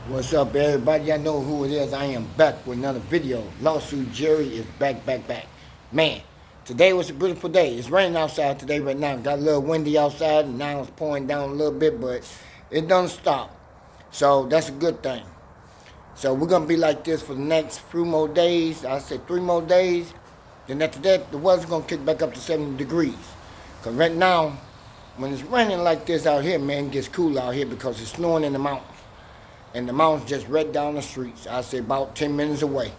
What's up, everybody? Y'all know who it is. I am back with another video. Lawsuit Jerry is back. Man, today was a beautiful day. It's raining outside today right now. Got a little windy outside, and now it's pouring down a little bit, but it doesn't stop. So that's a good thing. So we're going to be like this for the next few more days. I said 3 more days. Then after that, the weather's going to kick back up to 70 degrees. Because right now, when it's raining like this out here, man, it gets cool out here because it's snowing in the mountains. And the mountain's just right down the streets. I say about 10 minutes away.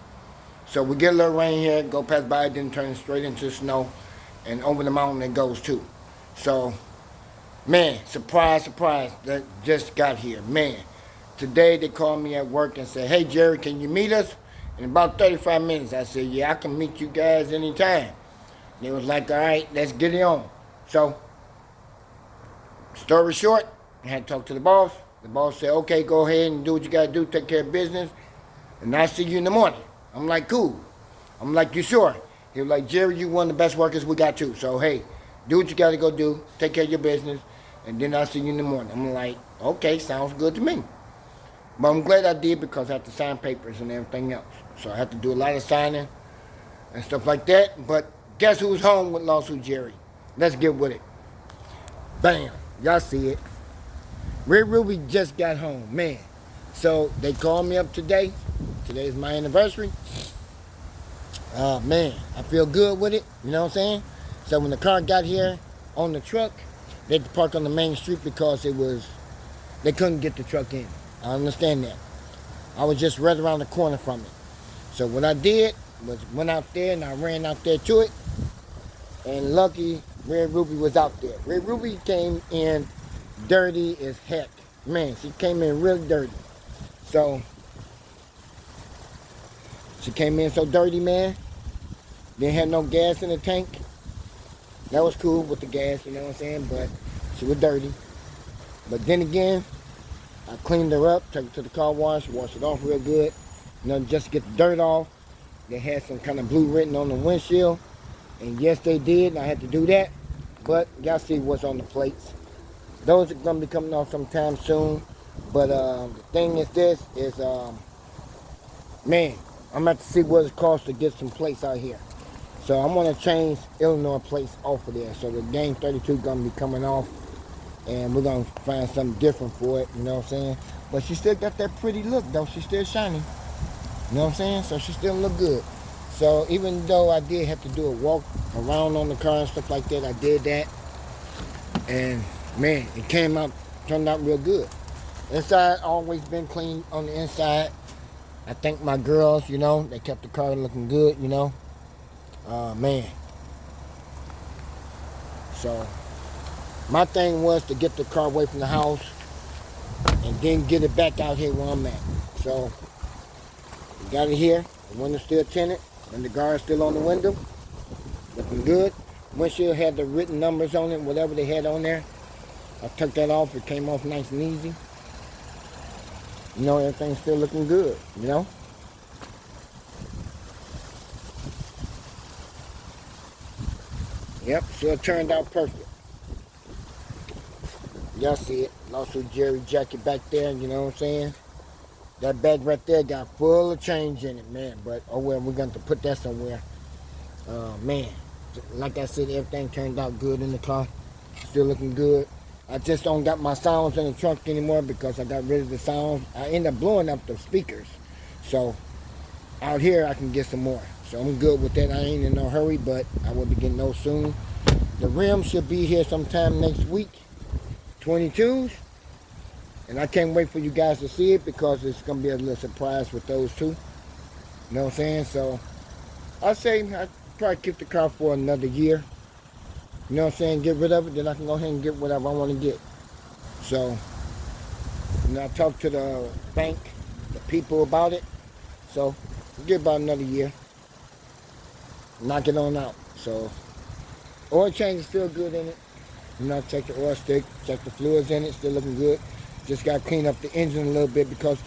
So we get a little rain here, go past by, then turn straight into snow, and over the mountain it goes too. So, man, surprise, that just got here. Man, today they called me at work and said, hey, Jerry, can you meet us? In about 35 minutes. I said, yeah, I can meet you guys anytime. They was like, all right, let's get it on. So, story short, I had to talk to the boss. The boss said, okay, go ahead and do what you got to do, take care of business, and I'll see you in the morning. I'm like, cool. I'm like, you sure? He was like, Jerry, you one of the best workers we got too. So, hey, do what you got to go do, take care of your business, and then I'll see you in the morning. I'm like, okay, sounds good to me. But I'm glad I did because I had to sign papers and everything else. So I had to do a lot of signing and stuff like that. But guess who's home with Lawsuit Jerry? Let's get with it. Bam. Y'all see it. Red Ruby just got home, man. So they called me up today. Today is my anniversary. Man, I feel good with it. You know what I'm saying? So when the car got here on the truck, they had to park on the main street because they couldn't get the truck in. I understand that. I was just right around the corner from it. So what I did was went out there and I ran out there to it. And lucky Red Ruby was out there. Red Ruby came in dirty as heck. Man, she came in real dirty. So, she came in so dirty, man. Didn't have no gas in the tank. That was cool with the gas, you know what I'm saying? But she was dirty. But then again, I cleaned her up, took her to the car wash, washed it off real good. You know, just to get the dirt off. They had some kind of blue written on the windshield. And yes, they did. I had to do that. But y'all see what's on the plates. Those are going to be coming off sometime soon. But the thing is this, is, man, I'm going to have to see what it costs to get some plates out here. So I'm going to change Illinois plates off of there. So the Game 32 is going to be coming off. And we're going to find something different for it, you know what I'm saying? But she still got that pretty look, though. She's still shiny. You know what I'm saying? So she still look good. So even though I did have to do a walk around on the car and stuff like that, I did that. And man, it turned out real good. Inside always been clean on the inside. I thank my girls, you know, they kept the car looking good, you know. Man. So my thing was to get the car away from the house and then get it back out here where I'm at. So we got it here. The window's still tinted and the guard's still on the window. Looking good. Windshield had the written numbers on it, whatever they had on there. I took that off. It came off nice and easy. You know, everything's still looking good, you know? Yep, so it turned out perfect. Y'all see it. Lawsuit Jerry jacket back there, you know what I'm saying? That bag right there got full of change in it, man. But, oh well, we're going to put that somewhere. Man, like I said, everything turned out good in the car. Still looking good. I just don't got my sounds in the trunk anymore because I got rid of the sounds. I ended up blowing up the speakers. So out here I can get some more. So I'm good with that. I ain't in no hurry, but I will be getting those soon. The rims should be here sometime next week. 22s. And I can't wait for you guys to see it because it's going to be a little surprise with those two. You know what I'm saying? So I say I'd probably keep the car for another year. You know what I'm saying? Get rid of it, then I can go ahead and get whatever I want to get. So, and I talked to the bank, the people about it. So, get about another year. Knock it on out. So, oil change is still good in it. You know, check the oil stick, check the fluids in it, still looking good. Just got to clean up the engine a little bit because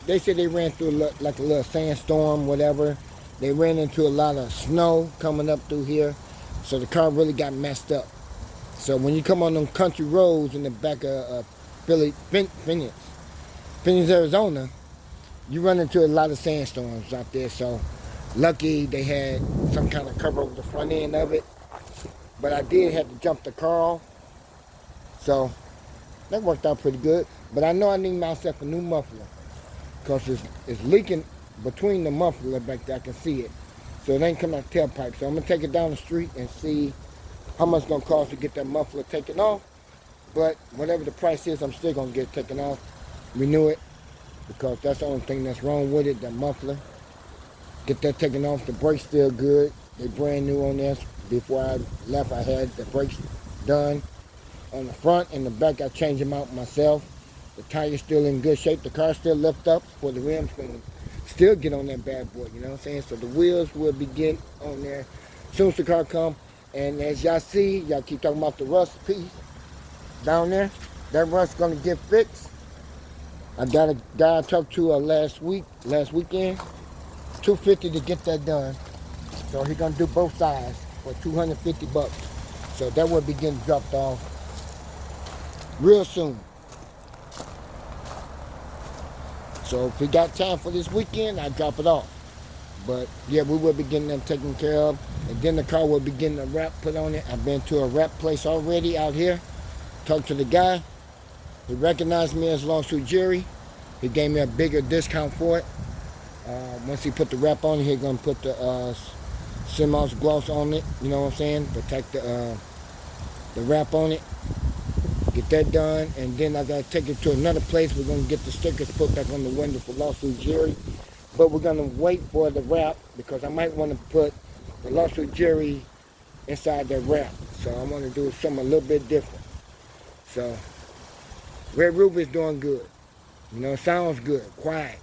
they said they ran through like a little sandstorm, whatever. They ran into a lot of snow coming up through here. So the car really got messed up. So when you come on them country roads in the back of Phoenix, Phoenix, Arizona, you run into a lot of sandstorms out there. So lucky they had some kind of cover over the front end of it. But I did have to jump the car off. So that worked out pretty good. But I know I need myself a new muffler because it's leaking between the muffler back there. I can see it. So it ain't coming out the tailpipe. So I'm going to take it down the street and see how much it's going to cost to get that muffler taken off. But whatever the price is, I'm still going to get it taken off, renew it, because that's the only thing that's wrong with it, that muffler. Get that taken off. The brakes still good. They brand new on this. Before I left, I had the brakes done. On the front and the back, I changed them out myself. The tire's still in good shape. The car still lift up, for the rims can still get on that bad boy, you know what I'm saying? So the wheels will be getting on there as soon as the car come. And as y'all see, y'all keep talking about the rust piece down there. That rust's gonna get fixed. I got a guy I talked to last weekend, $250 to get that done. So he's gonna do both sides for $250. So that will be getting dropped off real soon. So if we got time for this weekend, I drop it off. But yeah, we will be getting them taken care of. And then the car will be getting a wrap put on it. I've been to a wrap place already out here. Talked to the guy. He recognized me as Lawsuit Jerry. He gave me a bigger discount for it. Once he put the wrap on it, he's going to put the CMOS gloss on it. You know what I'm saying? Protect the wrap on it. Get that done. And then I got to take it to another place. We're going to get the stickers put back on the window for Lawsuit Jerry. But we're going to wait for the wrap because I might want to put the Lawsuit Jerry inside that wrap. So I want to do something a little bit different. So Red Ruby is doing good. You know, it sounds good, quiet.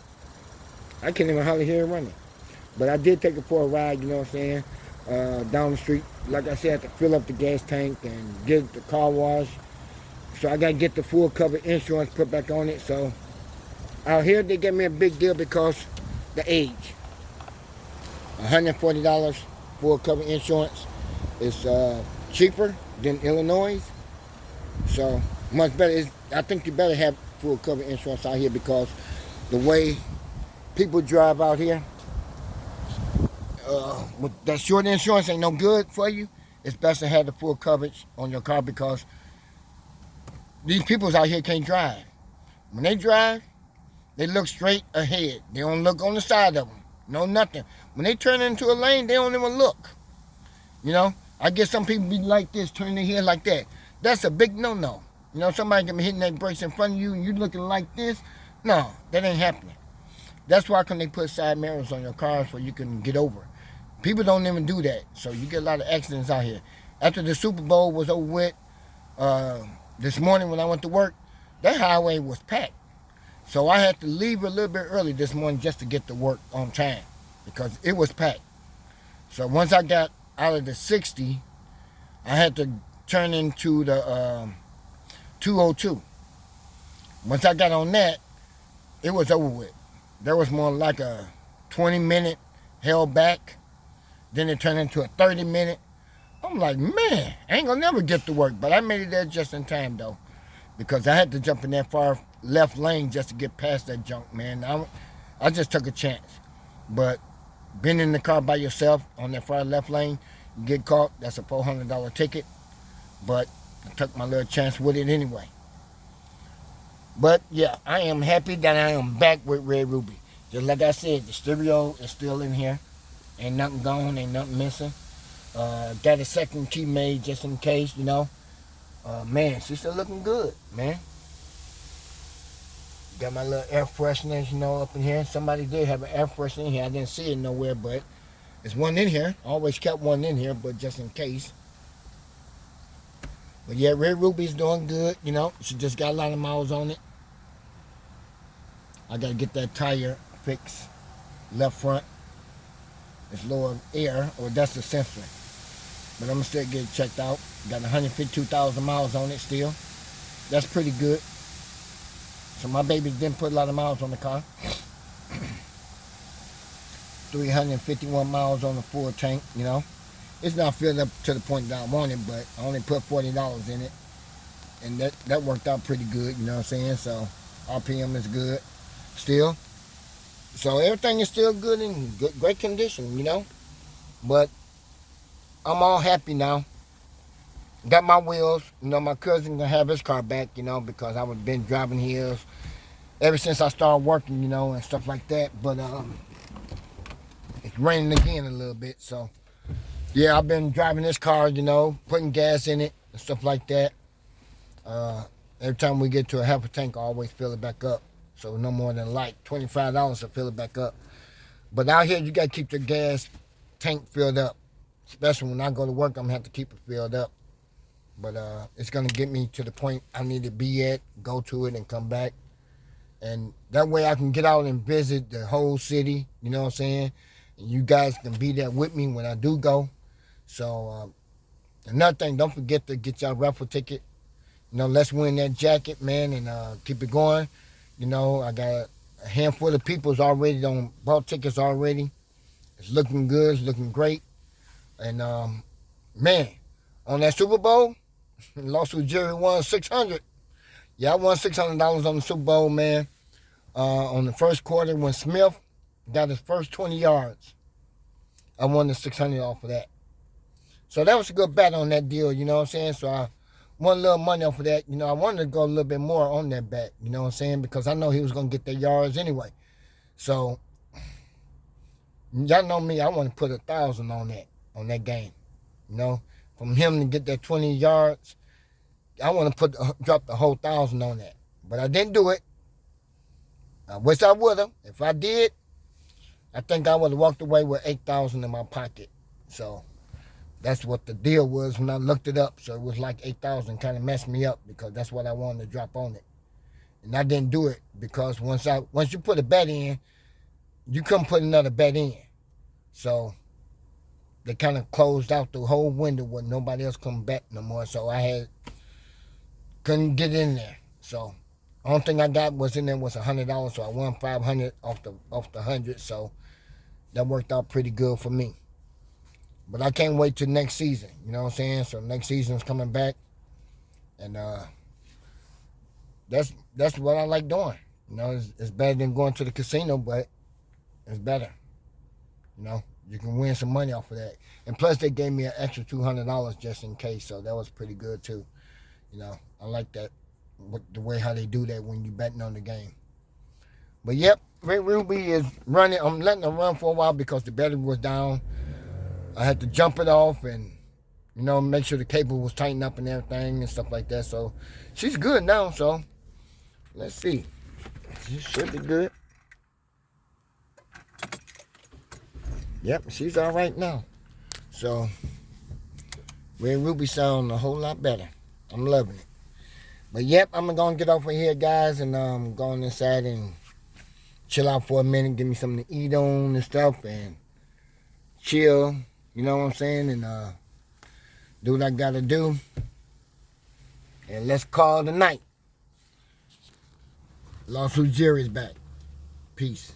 I can't even hardly hear it running. But I did take it for a ride, you know what I'm saying, down the street. Like I said, I had to fill up the gas tank and get the car wash. So I got to get the full cover insurance put back on it. So out here, they gave me a big deal because the age. $140 full cover insurance is cheaper than Illinois. So much better. I think you better have full cover insurance out here because the way people drive out here, with that short insurance ain't no good for you. It's best to have the full coverage on your car because these people out here can't drive. When they drive, they look straight ahead. They don't look on the side of them. No nothing. When they turn into a lane, they don't even look. You know, I guess some people be like this, turn their head like that. That's a big no-no. You know, somebody can be hitting that brakes in front of you and you looking like this. No, that ain't happening. That's why can they put side mirrors on your cars so you can get over. People don't even do that. So you get a lot of accidents out here. After the Super Bowl was over with, this morning when I went to work, that highway was packed. So I had to leave a little bit early this morning just to get to work on time because it was packed. So once I got out of the 60, I had to turn into the 202. Once I got on that, it was over with. There was more like a 20-minute held back. Then it turned into a 30-minute. I'm like, man, I ain't gonna never get to work. But I made it there just in time, though. Because I had to jump in that far left lane just to get past that junk, man. I just took a chance. But being in the car by yourself on that far left lane, you get caught, that's a $400 ticket. But I took my little chance with it anyway. But yeah, I am happy that I am back with Red Ruby. Just like I said, the stereo is still in here. Ain't nothing gone, ain't nothing missing. Got a second key made just in case, you know. Man, she's still looking good, man. Got my little air freshener, you know, up in here. Somebody did have an air freshener in here. I didn't see it nowhere, but there's one in here. Always kept one in here, but just in case. But yeah, Red Ruby's doing good, you know. She just got a lot of miles on it. I got to get that tire fixed. Left front. It's lower air, or that's the sensor. But I'm going to still get it checked out. Got 152,000 miles on it still. That's pretty good. So my baby didn't put a lot of miles on the car. 351 miles on the full tank, you know. It's not filled up to the point that I want it, but I only put $40 in it. And that worked out pretty good, you know what I'm saying? So RPM is good still. So everything is still good in good, great condition, you know. But I'm all happy now. Got my wheels. You know, my cousin gonna have his car back, you know, because I've been driving his ever since I started working, you know, and stuff like that. But it's raining again a little bit, so yeah, I've been driving this car, you know, putting gas in it and stuff like that. Every time we get to a half a tank, I always fill it back up. So no more than like $25 to fill it back up. But out here, you got to keep the gas tank filled up. Especially when I go to work, I'm going to have to keep it filled up. But it's going to get me to the point I need to be at, go to it, and come back. And that way I can get out and visit the whole city, you know what I'm saying? And you guys can be there with me when I do go. So another thing, don't forget to get your raffle ticket. You know, let's win that jacket, man, and keep it going. You know, I got a handful of people's already bought tickets already. It's looking good. It's looking great. And, man, on that Super Bowl, Lawsuit Jerry won $600. Yeah, I won $600 on the Super Bowl, man. On the first quarter when Smith got his first 20 yards, I won the $600 off of that. So that was a good bet on that deal, you know what I'm saying? So I won a little money off of that. You know, I wanted to go a little bit more on that bet, you know what I'm saying? Because I know he was going to get the yards anyway. So, y'all know me, I want to put 1,000 on that game. You know, from him to get that 20 yards, I want to drop the whole 1,000 on that. But I didn't do it. I wish I would have. If I did, I think I would have walked away with 8,000 in my pocket. So that's what the deal was when I looked it up. So it was like 8,000, kind of messed me up because that's what I wanted to drop on it. And I didn't do it because once you put a bet in, you couldn't put another bet in. So they kind of closed out the whole window where nobody else couldn't bet no more. So couldn't get in there. So only thing I got was in there was $100. So I won $500 off the 100. So that worked out pretty good for me. But I can't wait till next season. You know what I'm saying? So next season's coming back. And that's what I like doing. You know, it's better than going to the casino, but it's better. You know, you can win some money off of that. And plus they gave me an extra $200 just in case. So that was pretty good too. You know, I like that, the way how they do that when you betting on the game. But yep, Red Ruby is running. I'm letting her run for a while because the battery was down. I had to jump it off and, you know, make sure the cable was tightened up and everything and stuff like that. So she's good now. So let's see. She should be good. Yep, she's all right now. So Red Ruby sound a whole lot better. I'm loving it. But yep, I'm going to get off of here, guys, and go inside and chill out for a minute, give me something to eat on and stuff, and chill, you know what I'm saying, and do what I got to do. And let's call it a night. Lawsuit Jerry's back. Peace.